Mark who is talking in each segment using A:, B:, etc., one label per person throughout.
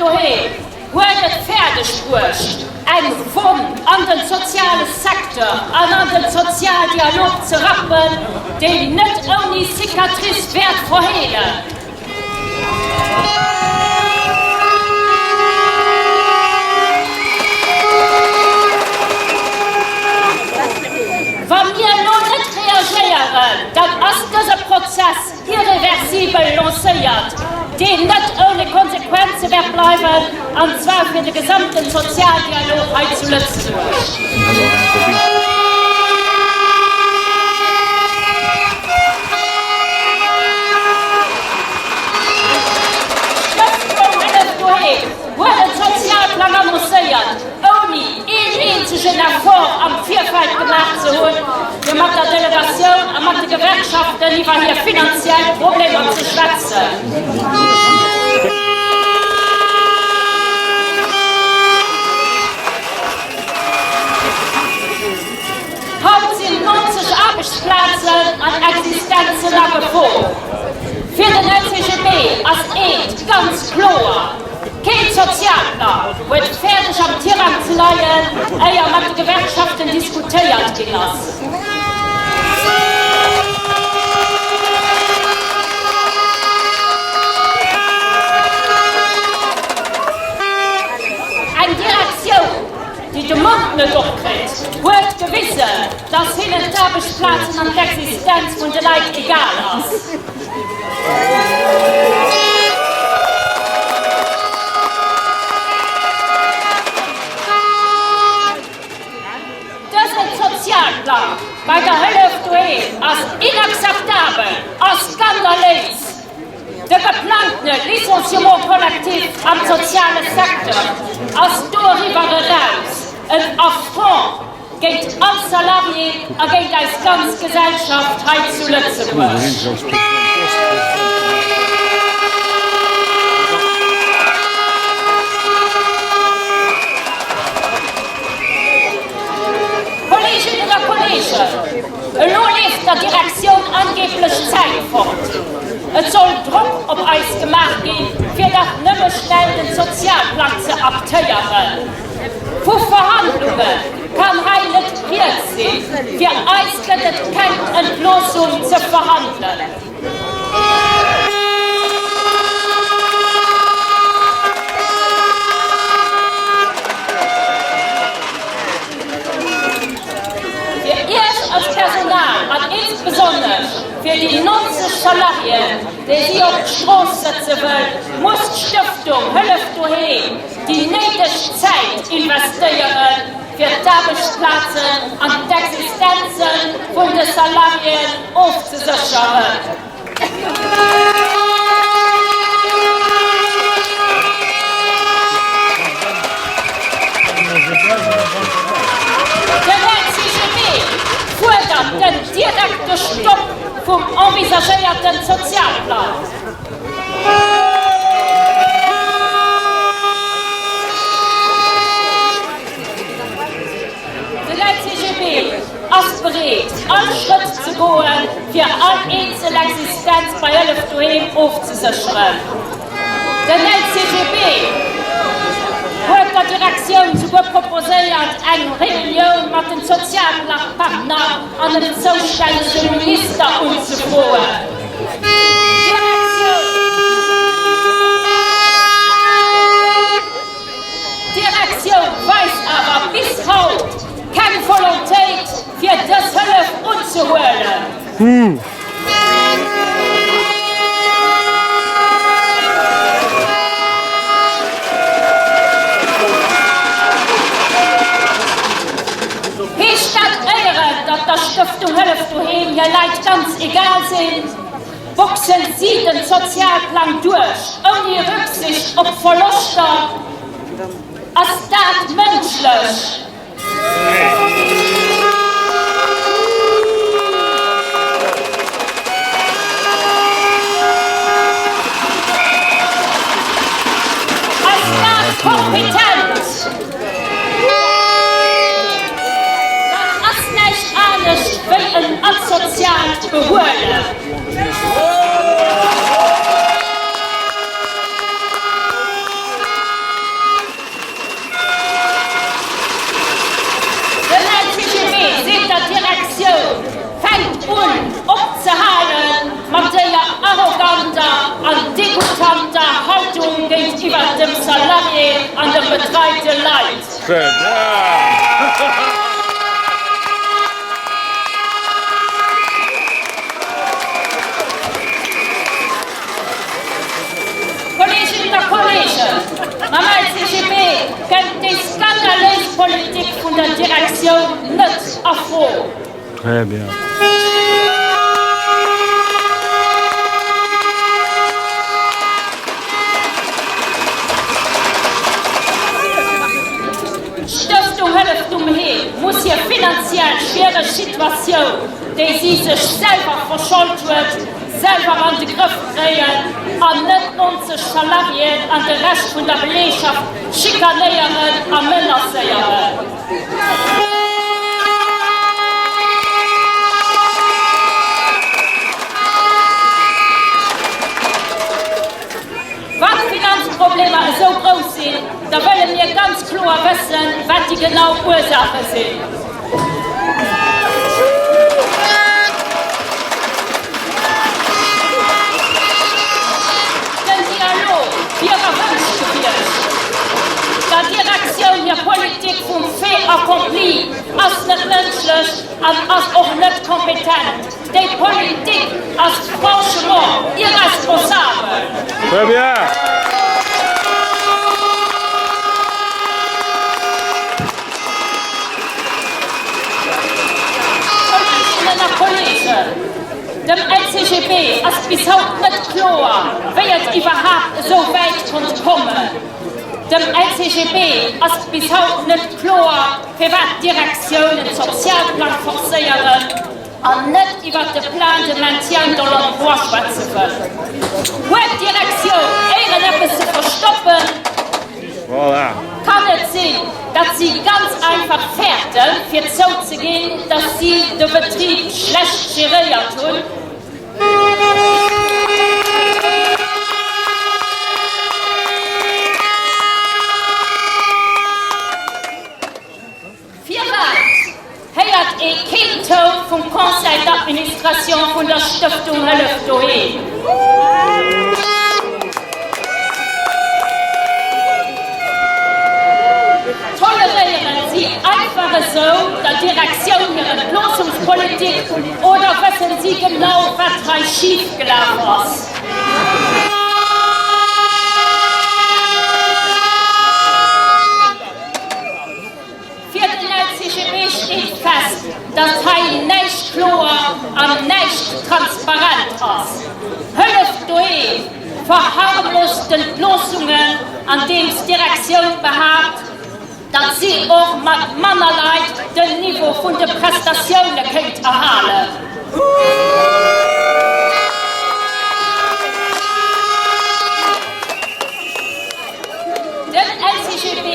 A: daheim wurde fertig gewusst, ein Fonds an den sozialen Sektor, an den Sozialdialog zu rappen, den nicht ohne Cicatrice wird verhehlen. Wenn wir noch nicht reagieren, dann ist dieser Prozess irreversibel lanciert, den nicht ohne Konsequenzen wird bleiben, und zwar für den gesamten Sozialdialog heute zu Lützburg. Wurde der Sozialplan annonciert, ohne einen einzigen Erfolg am Vielfalt gemacht zu haben. Wir machen der Delegation und mit den Gewerkschaften über hier finanzielle Probleme zu schwätzen. Heute sind 90 Arbeitsplätze an Existenzen angeboten. Für den LCGB als ganz klar. Kein Sozialplan wird fertig am Tierrang zu leihen, eher mit den Gewerkschaften diskutiert gelassen. Eine Direktion, die den Mund nicht durchkriegt, wird gewissen, dass vielen Arbeitsplätzen an der Existenz von den Leuten egal ist. Sozialplan bei der Hälfte als inakzeptabel, als skandalös. Der geplante Licenciement kollektiv am sozialen Sektor als darüber heraus ein Affront gegen alle Salarien und gegen die ganze Gesellschaft heute zu Lützburg. Nun lief der Direktion angeblich Zeit fort. Es soll Druck auf uns gemacht gehen, für das nicht mehr schnell den Sozialplan zu abteuern. Für Verhandlungen kann er nicht wert sein, für uns gibt es keine Entlosung zu verhandeln. Als Personal und insbesondere für die 90 Salarien, die sie auf die Straße setzen will, muss die Stiftung Hälfte daheim die nötige Zeit investieren, für die Arbeitsplätze und die Existenzen von den Salarien aufzusichern. Fordert den direkten Stopp vom envisagierten Sozialplan. Der LCGB ist bereit, alle Schritte zu gehen, für alle einzelne Existenz bei Hälfte aufzusichern. Der LCGB hat der Direktion sogar proposiert, eine Reunion mit den Sozialpartnern an den zuständigen Minister umzuführen. Die Direktion weiß aber bis heute keine Volontät für das Hilfe umzuholen. Der Stiftung Hälfte daheim hier Leute ganz egal sind, boxen sie den Sozialplan durch, ohne Rücksicht auf Verluste. Als das menschlich. Als das kompetent. Wie ein asoziales Behörde. über dem Salarié an der betreute Leid.
B: Schön, ja.
A: Kolleginnen und Kollegen, Mama CGB kennt die skandalöse Politik von der Direktion nicht erfroren.
B: Très bien.
A: Stiftung Hilft umher muss hier finanziell schwere Situation, die sie sich selber verschuldet wird, selber an den Griff kriegen, an nicht unsere Salarien an den Rest von der Belegschaft schikanieren, an Männersäieren. Wenn Finanzprobleme so groß sind, da wollen wir ganz klar wissen, was die genaue Ursache sind. Den Dialog, wie erwünscht wird. Die Direktion der Politik vom Fait accompli ist nicht menschlich und ist auch nicht kompetent. Die Politik ist franchement irresponsable.
B: Très bien. Dem LCGB ist bis heute nicht klar, wer es überhaupt so weit kommen. Dem LCGB ist bis heute nicht klar, für was Direktionen Sozialplan forcieren und nicht über den Plan de Maintien de l'Emploi schwätzen wollen. Wo die Direktion etwas zu verstoppen, Voilà.
A: kann es sein, dass sie ganz einfach fährten, für so zu gehen, dass sie den Betrieb schlecht geriert tun. Hört kein Ton vom Conseil d'Administration von der Stiftung Hilft umher. Tolerieren Sie einfach so der Direktion ihrer Bloßungspolitik oder wissen Sie genau, was schief gelaufen ist? Für den LCGB steht fest, dass Teil nicht klar und nicht transparent ist. Hilft durch verharmlost Entblößungen, an denen die Direktion beharrt, dass sie auch mit mannerlei das Niveau von der Prestation erhalten. Den LCGB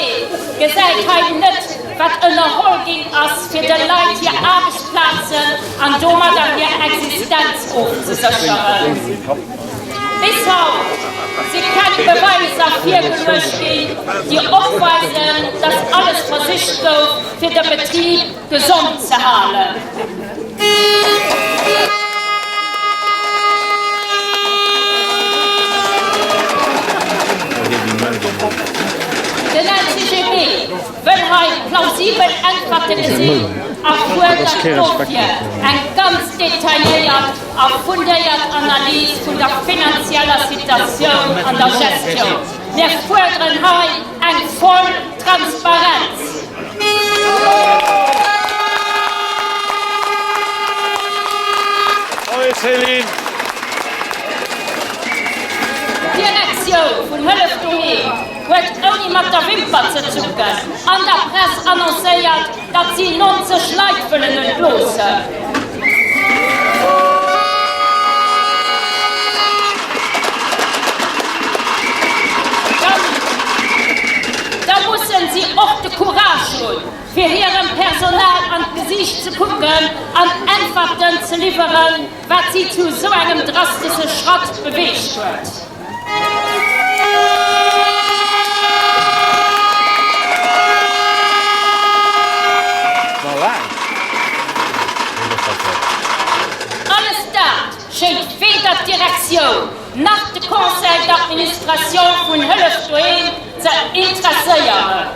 A: gesagt hat nicht, was in der Holding ist für die Leute hier Arbeitsplätze und damit ihre Existenz aufzusichern. Bis heute sie keine Beweise dafür durchgehen, die aufweisen, dass alles versichert wird, für den Betrieb gesund zu halten. Der LCGB will heute plausibel Antworten sehen auf der Kopie, eine ganz detaillierte, fundierte Analyse von der finanziellen Situation und der Gestion. Wir fordern heute eine volle Transparenz.
B: Céline.
A: Direktion von Hilft umher wird ohne mit der Wimper zu zucken. An der Presse annonciert, dass sie 90 Leute wollen entblößen. Da müssen sie auch den Courage holen, für ihrem Personal ans Gesicht zu gucken und Antworten zu liefern, was sie zu so einem drastischen Schritt bewegt wird. Alles das schenkt weder Direktion nach dem Conseil Administration von Hölleftuen zu interessieren.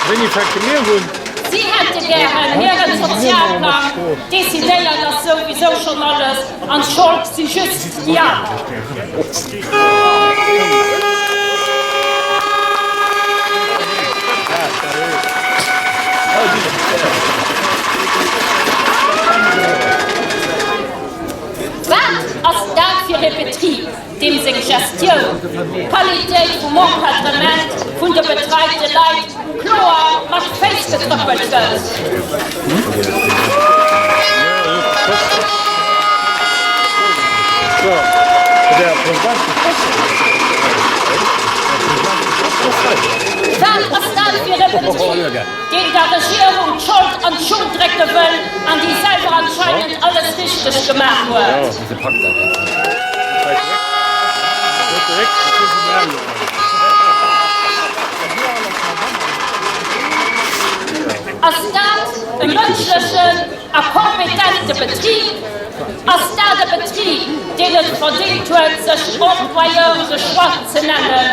C: Wenn ich verkehrt wurden.
A: Sie hätte gerne mehreren Sozialplan, dezidiert das sowieso schon alles, und schuld sie just ja. Was als das für den Betrieb, dem sich Gestion, Qualität vom Encadrement von der betreibten Leid, klar, was festgetrüppelt wird? Was ist das für den Betrieb, den der Regierung Schuld und Schulddrecke will, an die selber anscheinend alles richtig gemacht wird? Als das ein menschlicher, kompetenter Betrieb, als da der Betrieb, den es verdient wird, sich Employeure schwach zu nennen.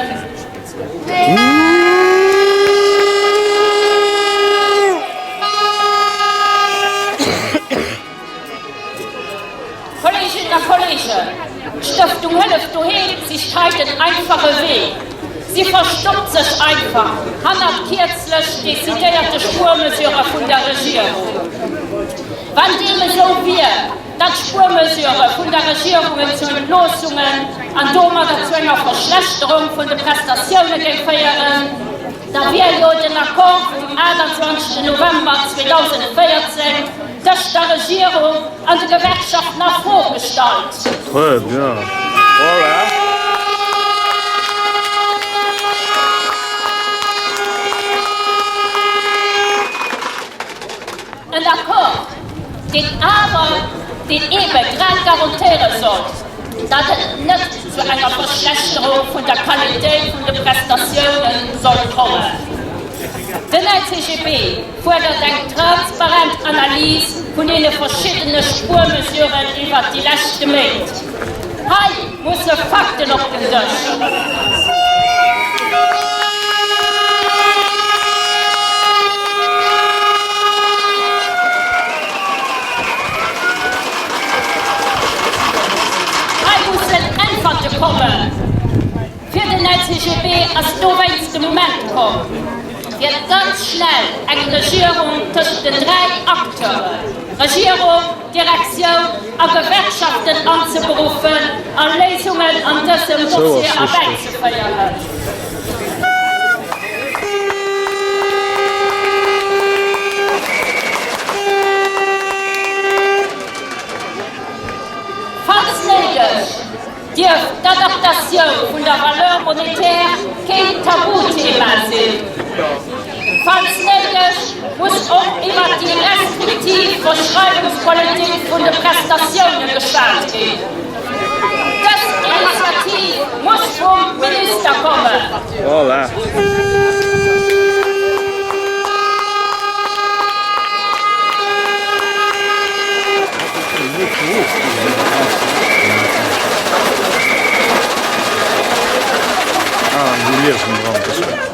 A: Kolleginnen und Kollegen, Stiftung Hölleftuen, sie streiten einfache Weg. Sie verstoppt sich einfach, hat kürzlich dezidierte Spurmesure von der Regierung. Wann dem so wir, dass Spurmesure von der Regierung zu Entlosungen an Doma dazu einer Verschlechterung von den Prestationen gefeiern, da wir ja den Akkord vom 21. November 2014 durch der Regierung an die Gewerkschaft nach vorgestellt.
C: Très bien. Voilà.
A: Ein Akkord, den eben gerade garantieren soll, dass es nicht zu einer Verschlechterung von der Qualität von den Prestationen soll kommen. Der NCGB fordert eine transparente Analyse von den verschiedenen Spurmesuren über die letzte Zeit. Hier muss Fakten auf den Tisch. Kommen. Für den NCGB als dowenste Moment kommt, wird ganz schnell eine Regierung zwischen den drei Akteuren, Regierung, Direktion und Gewerkschaften anzuberufen, an Lösungen an diesem Dossier Arbeit zu feiern. Falls nötig, dürfte die Adaptation von der Valeur monétaire kein Tabuthema sein. Falls nötig, muss auch immer die restriktive Verschreibungspolitik von den Prestationen gestaltet werden. Das Initiativ muss vom Minister kommen.
C: Voilà.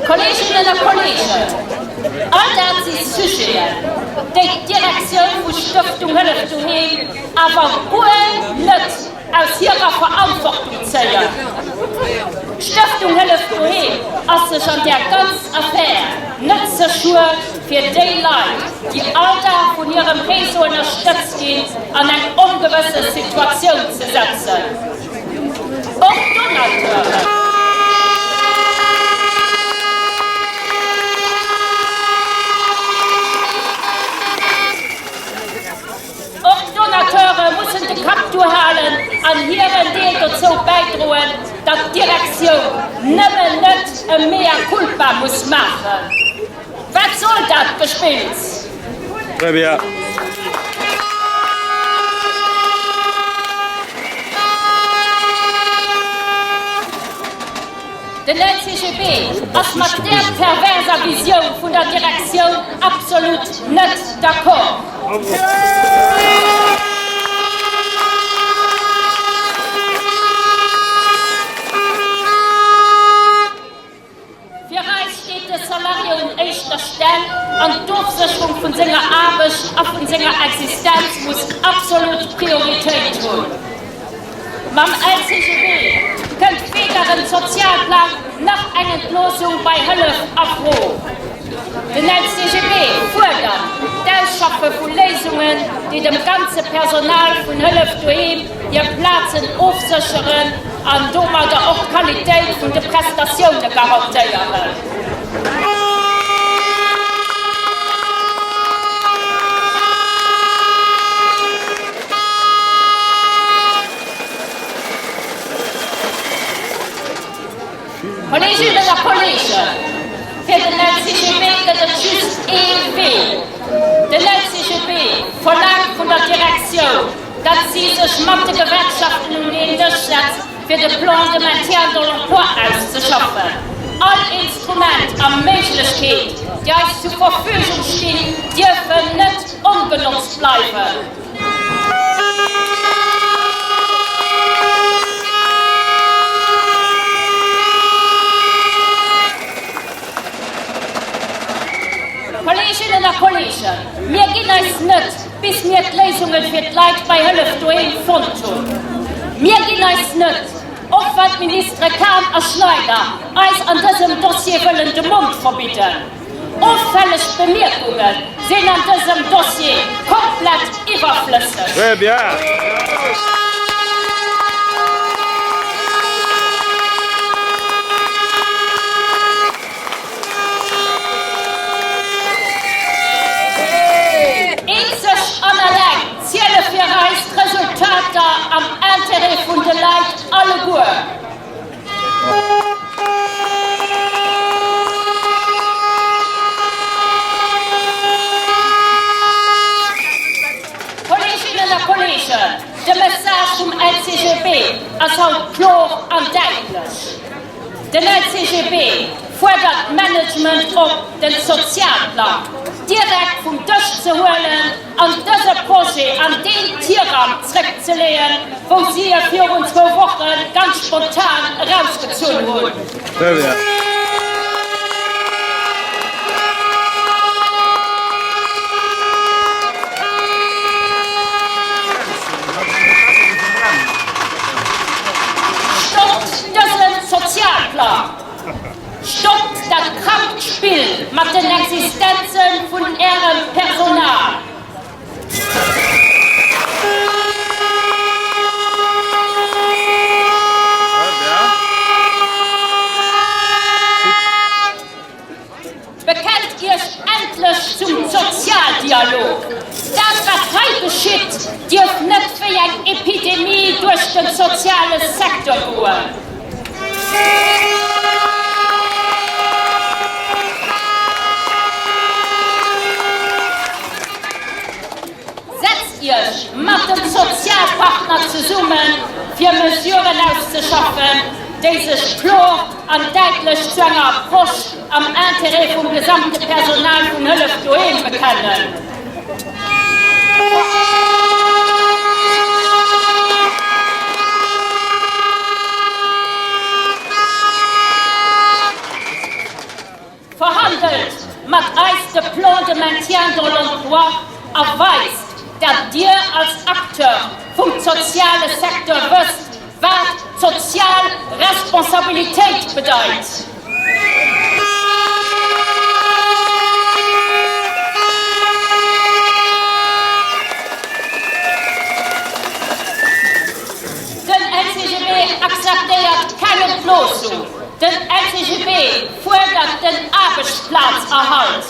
A: Kolleginnen und Kollegen, all das ist sicher. Die Direktion von Stiftung Hölleftuen, aber gut nicht aus ihrer Verantwortung zählen. Stiftung Hölleftuen ist sich an der ganzen Affäre nicht so schuld für die Leute, die Alter von ihrem Reso unterstützt gehen, an eine ungewisse Situation zu setzen. Auch Donateure. Donateure müssen die Kaptur halten, an ihren Teil dazu beitragen, dass die Direktion nicht ein Mea Culpa muss machen. Was soll das, Gespinst?
C: Très bien.
A: Der NCGB ist mit der perversen Vision von der Direktion absolut nicht d'accord. auf unserer Existenz muss absolut Priorität tun. Beim LCGB könnt weder den Sozialplan noch eine Entlosung bei Hölle abrufen. Den LCGB fordert das Schaffen von Lösungen, die dem ganzen Personal von Hölle daheim ihr Platz aufsichern und damit auch die Qualität von der Prestationen garantieren. Kolleginnen und Kollegen, für den LCGB geht es just ewig. Der LCGB verlangt von der Direktion, dass sie sich mit den Gewerkschaften und den durchsetzt, für den Plan de Maintien de l'Emploi auszuschaffen. Alle Instrumente und Möglichkeiten, die uns zur Verfügung stehen, dürfen nicht ungenutzt bleiben. Kolleginnen und Kollegen, wir gehen uns nicht, bis wir die Lösungen für die Leute bei Hölle daheim gefunden. Wir gehen uns nicht, auch wenn Minister Kahn und Schneider uns an diesem Dossier wollen den Mund verbieten. Auffällige Bemerkungen sind an diesem Dossier komplett überflüssig.
C: Très bien. Ziele für uns Resultate am Ende von den Leuten alle gut. Kolleginnen und Kollegen, der Message vom LCGB ist halt klar und deutlich. Der LCGB fordert Management auf den Sozialplan direkt vom Tisch zu holen und dieses Projekt an den Tierraum zurückzulegen, wo sie für uns 2 Wochen ganz spontan rausgezogen wurden. Stoppt diesen Sozialplan! Stoppt das Kraftspiel mit den Existenzen von ihrem Personal. Bekennt ihr endlich zum Sozialdialog. Das, was heute geschieht, dürft nicht für eine Epidemie durch den sozialen Sektor gehen. Mit den Sozialpartnern zusammen für Mesuren auszuschaffen, die sich klar und deutlich zu einer Approche am Interesse vom gesamten Personal von Hölle daheim bekennen. Verhandelt mit uns der Plan de Maintien de l'Emploi erweist, dass dir als Akteur vom sozialen Sektor wisst, was Sozialresponsabilität bedeutet. Den LCGB akzeptiert keine Entlosung. Den LCGB fordert den Arbeitsplatzerhalt.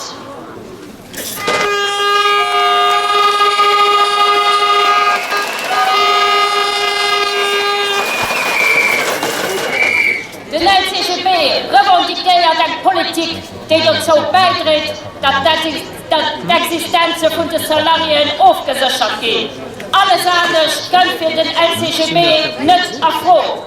C: Der LCGB revendikiert eine Politik, die dazu beiträgt, dass die Existenz von den Salarien aufgesichert wird. Alles andere können für den LCGB nicht erfolgen.